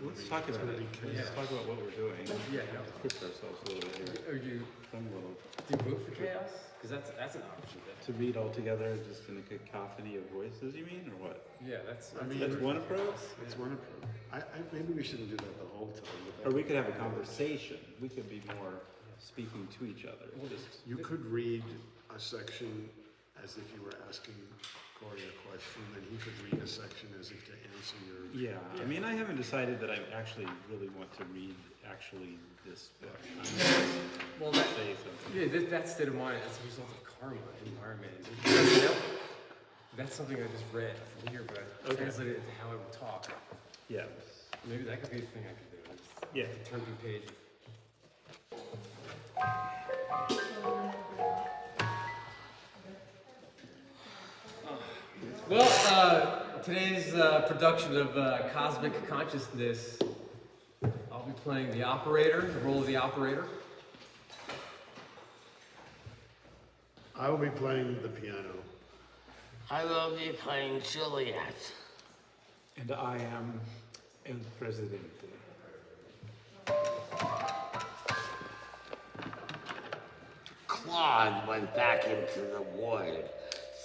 Let's talk about it. Let's talk about what we're doing. Yeah, Push ourselves a little bit here. Are you, I'm a little. do you vote for chaos? Because that's an option. To read all together just in a cacophony of voices, you mean, or what? Yeah, that's That's one approach? It's one approach. Maybe we shouldn't do that the whole time. Or we could have a conversation. We could be more speaking to each other. Just, You could read a section as if you were asking Corey a question, and he could read a section as if to answer your. yeah, I mean, I haven't decided that I actually really want to read this book. Well, Say something. yeah, that state of mind, that's a result of karma, environment. That's something I just read from here, but I translated it to how I would talk. Yeah. Maybe that could be the thing I could do. Just Yeah. turn through pages. Well, today's production of Cosmic Consciousness, I'll be playing the operator, the role of the operator. I will be playing the piano. I will be playing Juliet. And I am El Presidente. Claude went back into the ward,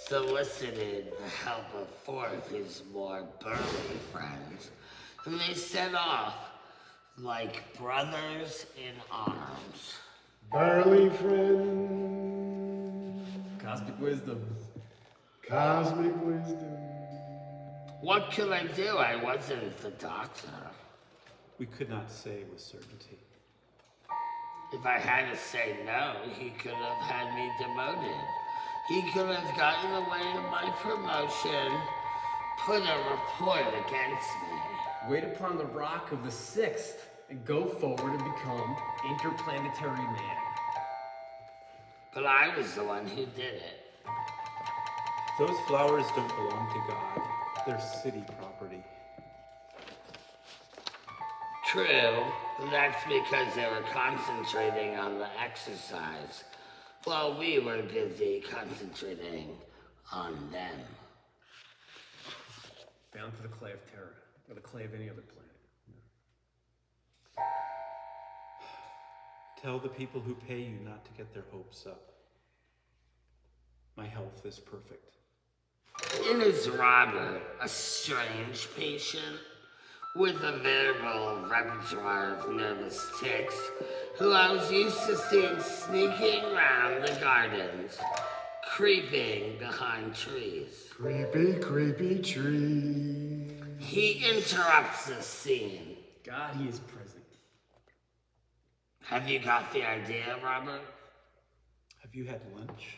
solicited the help of four of his more burly friends, and they set off like brothers in arms. Burly friend, Cosmic wisdom. cosmic wisdom. What could I do? I wasn't the doctor. We could not say with certainty. If I had to say no, he could have had me demoted. He could have gotten in the way of my promotion, put a report against me. Wait upon the rock of the sixth and go forward and become interplanetary man. But I was the one who did it. Those flowers don't belong to God. They're city property. True, but that's because they were concentrating on the exercise, while we were busy concentrating on them. Bound for the clay of Terra, or the clay of any other planet. Tell the people who pay you not to get their hopes up. My health is perfect. It is Robert, a strange patient with a veritable repertoire of nervous tics, who I was used to seeing sneaking around the gardens, creeping behind trees. Creepy, creepy tree. He interrupts the scene. God, he is present. Have you got the idea, Robert? Have you had lunch?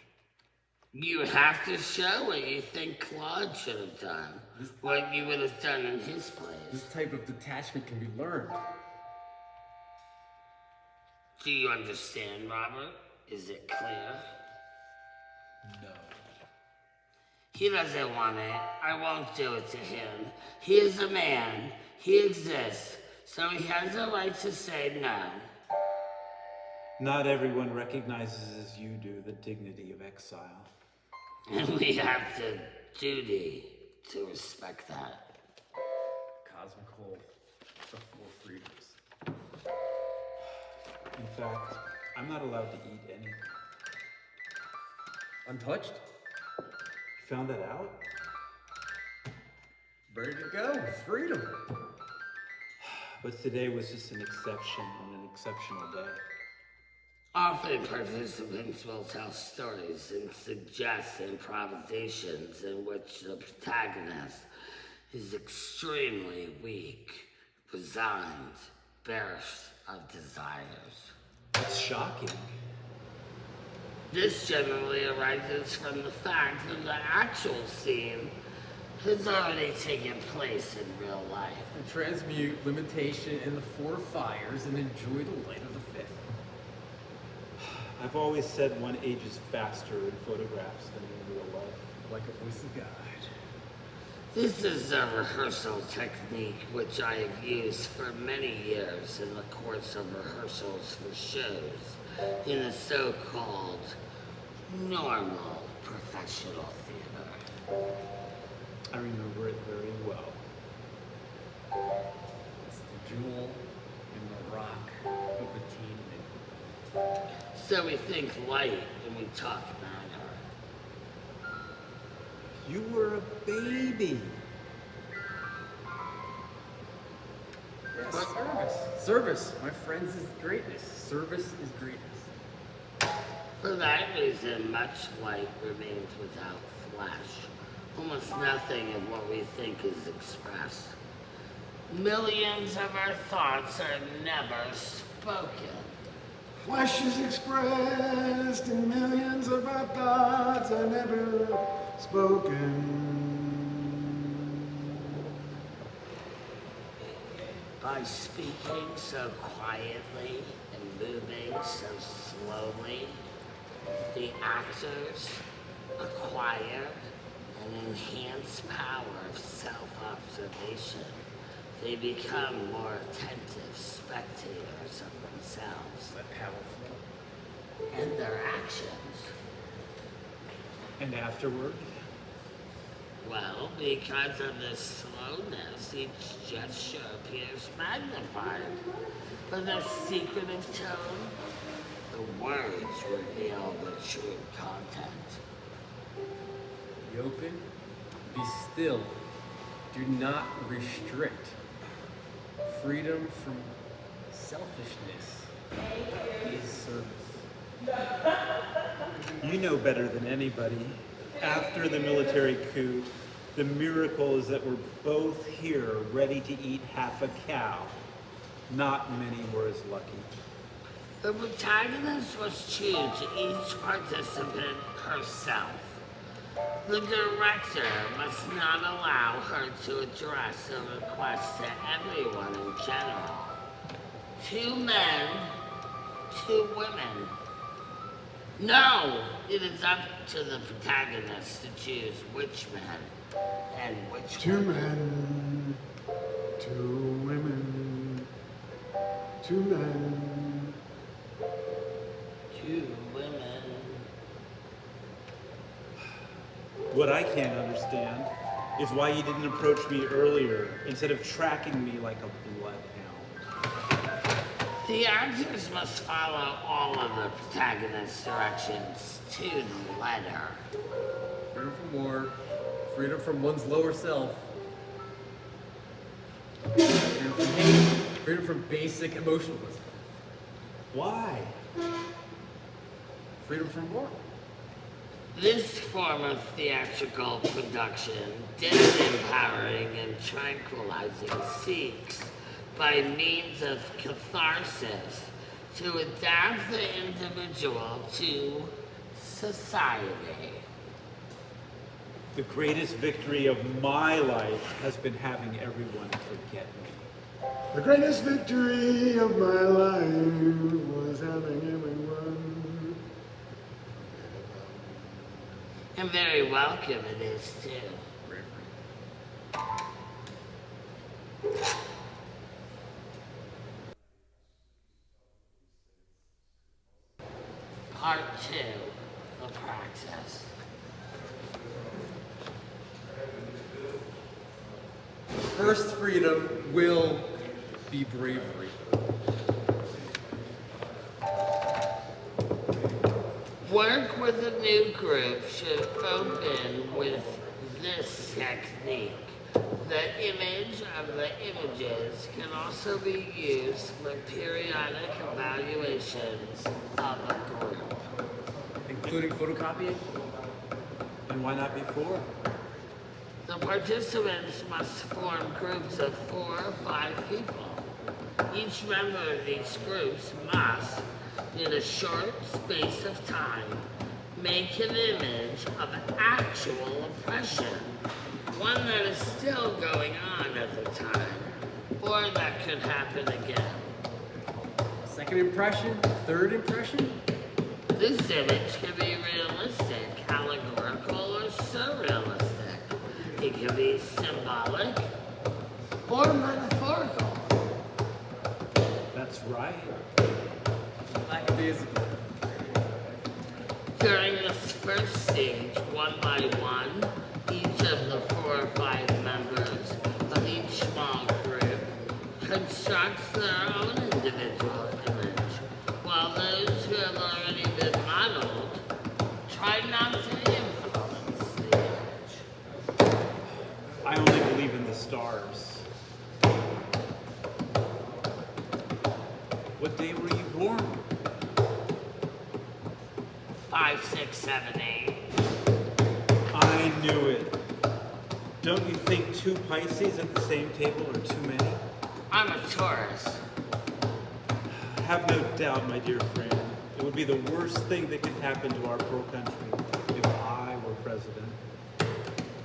You have to show what you think Claude should have done, what you would have done in his place. This type of detachment can be learned. Do you understand, Robert? Is it clear? No. He doesn't want it. I won't do it to him. He is a man. He exists. So he has a right to say no. Not everyone recognizes as you do the dignity of exile. And we have the duty to respect that. Cosmic whole, the four freedoms. In fact, I'm not allowed to eat anything. Untouched? You found that out? Ready to go. Freedom. But today was just an exception on an exceptional day. Often participants will tell stories and suggest improvisations in which the protagonist is extremely weak, resigned, bereft of desires. That's shocking. This generally arises from the fact that the actual scene has already taken place in real life. And transmute limitation in the four fires and enjoy the light of the fifth. I've always said one ages faster in photographs than in real life. Like a voice of God. This is a rehearsal technique which I have used for many years in the course of rehearsals for shows in the so-called normal professional theater. I remember it very well. It's the So we think light and we talk matter. You were a baby. Yeah, service. Service, my friends, is greatness. Service is greatness. For that reason, much light remains without flash. Almost nothing of what we think is expressed. Millions of our thoughts are never spoken. Flesh is expressed in millions of our thoughts are never spoken. By speaking so quietly and moving so slowly, the actors acquire an enhanced power of self-observation. They become more attentive spectators of themselves That powerful. and their actions. And afterward, Well, because of this slowness, each gesture appears magnified. But the secretive tone, the words reveal the true content. Be open, be still, do not restrict. Freedom from selfishness is service. you know better than anybody. After the military coup, the miracle is that we're both here ready to eat half a cow. Not many were as lucky. The protagonist must choose each participant herself. The director must not allow her to address a request to everyone in general. 2 men, 2 women. No, it is up to the protagonist to choose which men and which 2 women. men, 2 women, 2 men. 2 women. What I can't understand is why you didn't approach me earlier instead of tracking me like a bloodhound. The actors must follow all of the protagonist's directions to the letter. Freedom from war, freedom from one's lower self, freedom from hate, freedom from basic emotionalism, Why? freedom from war. This form of theatrical production, disempowering and tranquilizing, seeks, by means of catharsis, to adapt the individual to society. The greatest victory of my life has been having everyone forget me. The greatest victory of my life was having everyone. And very welcome it is too. Part 2, the practice. First freedom will be bravery. Work with a new group should open with this technique. The image of the images can also be used for periodic evaluations of a group. Including photocopying? And why not before? The participants must form groups of 4 or 5 people. Each member of these groups must, in a short space of time, make an image of actual oppression, one that is still going on at the time, or that could happen again. Second impression, third impression? This image can be realistic, allegorical, or surrealistic. It can be symbolic or metaphorical. That's right. Lackadaisical. During this first stage, one by one, each of the 4 or 5 members of each small group constructs their own individual image, while those who have already stars. What day were you born? 5, 6, 7, 8. I knew it. Don't you think 2 Pisces at the same table are too many? I'm a Taurus. Have no doubt, my dear friend. It would be the worst thing that could happen to our poor country if I were president.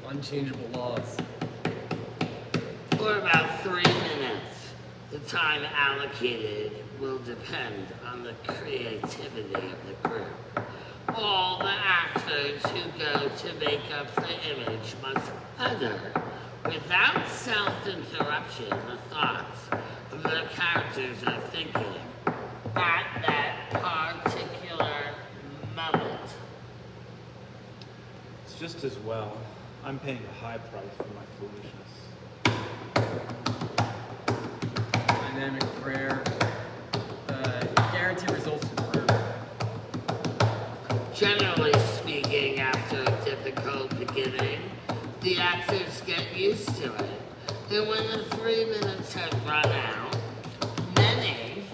Unchangeable laws. For about 3 minutes, the time allocated will depend on the creativity of the group. All the actors who go to make up the image must utter, without self-interruption, the thoughts of the characters are thinking at that particular moment. It's just as well. I'm paying a high price for my foolishness. Dynamic prayer. Guarantee results in prayer. Generally speaking, after a difficult beginning, the actors get used to it. And when the 3 minutes have run out, many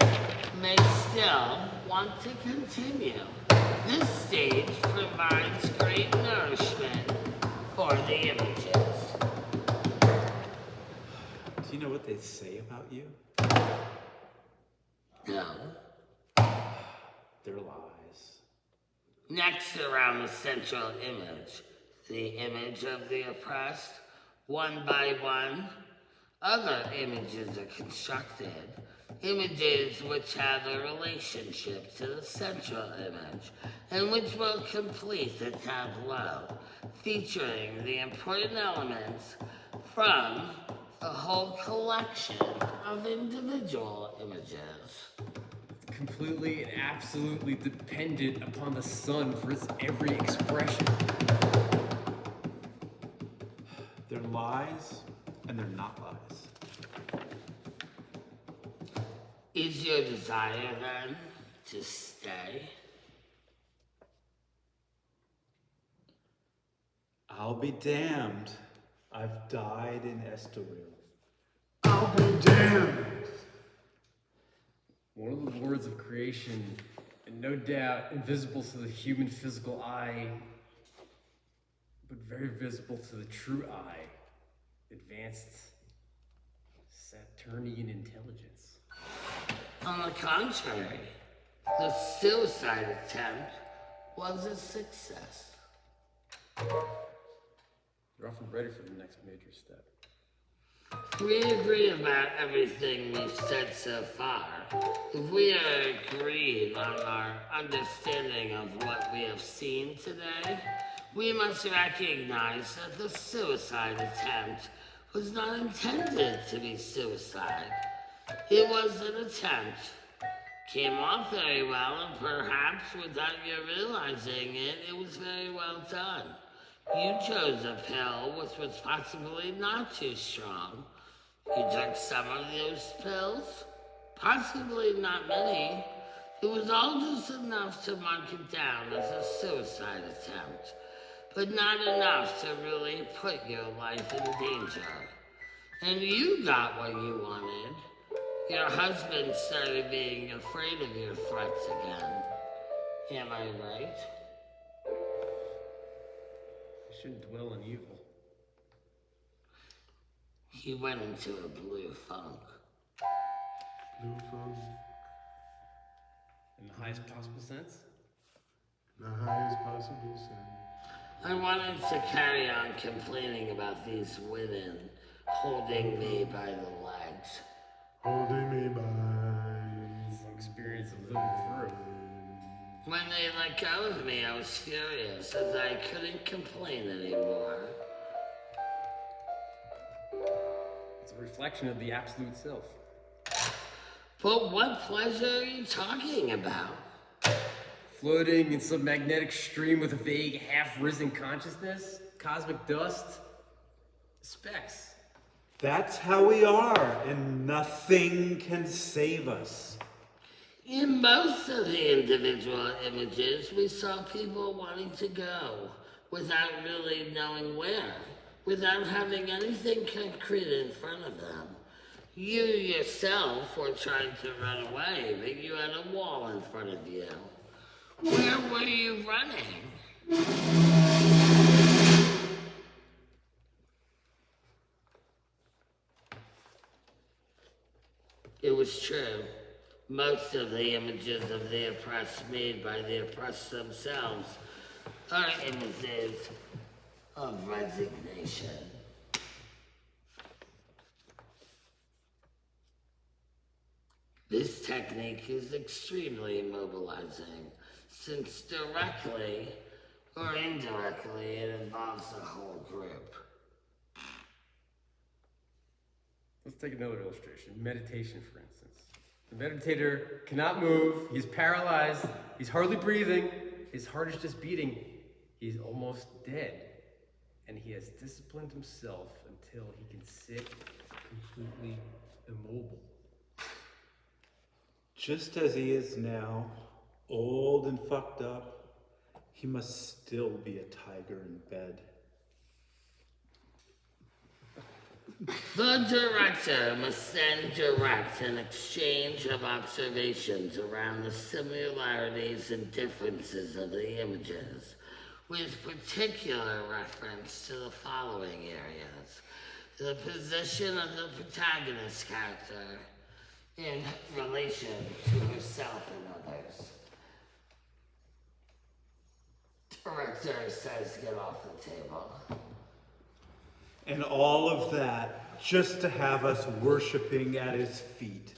may still want to continue. This stage provides great nourishment for the images. Do you know what they say about you? No. They're lies. Next, around the central image, the image of the oppressed, one by one, other images are constructed. Images which have a relationship to the central image, and which will complete the tableau, featuring the important elements from the whole collection of individual images. Completely and absolutely dependent upon the sun for its every expression. They're lies, and they're not lies. Is your desire then to stay? I'll be damned. I've died in Estoril. I'll be damned. One of the lords of creation, and no doubt invisible to the human physical eye, but very visible to the true eye, advanced Saturnian intelligence. On the contrary, the suicide attempt was a success. You're often ready for the next major step. We agree about everything we've said so far. If we are agreed on our understanding of what we have seen today, we must recognize that the suicide attempt was not intended to be suicide. It was an attempt. Came off very well, and perhaps without you realizing it, it was very well done. You chose a pill which was possibly not too strong. You took some of those pills, possibly not many. It was all just enough to mark it down as a suicide attempt, but not enough to really put your life in danger. And you got what you wanted. Your husband started being afraid of your threats again. Am I right? You shouldn't dwell on evil. He went into a blue funk. Blue funk, In the highest possible sense? the highest possible sense. I wanted to carry on complaining about these women holding me by the legs. Holding me by. It's an experience of living through. When they let go of me, I was furious as I couldn't complain anymore. It's a reflection of the absolute self. But what pleasure are you talking about? Floating in some magnetic stream with a vague, half-risen consciousness, cosmic dust, specks. That's how we are, and nothing can save us. In most of the individual images, we saw people wanting to go without really knowing where. without having anything concrete in front of them. You yourself were trying to run away, but you had a wall in front of you. Where were you running? It was true. Most of the images of the oppressed made by the oppressed themselves are images of resignation. This technique is extremely immobilizing, since directly or indirectly it involves the whole group. Let's take another illustration. Meditation, for instance. The meditator cannot move. He's paralyzed. He's hardly breathing. His heart is just beating. He's almost dead. And he has disciplined himself until he can sit completely immobile. Just as he is now, old and fucked up, he must still be a tiger in bed. The director must then direct an exchange of observations around the similarities and differences of the images, with particular reference to the following areas: the position of the protagonist character in relation to herself and others. Director says get off the table. And all of that just to have us worshiping at his feet.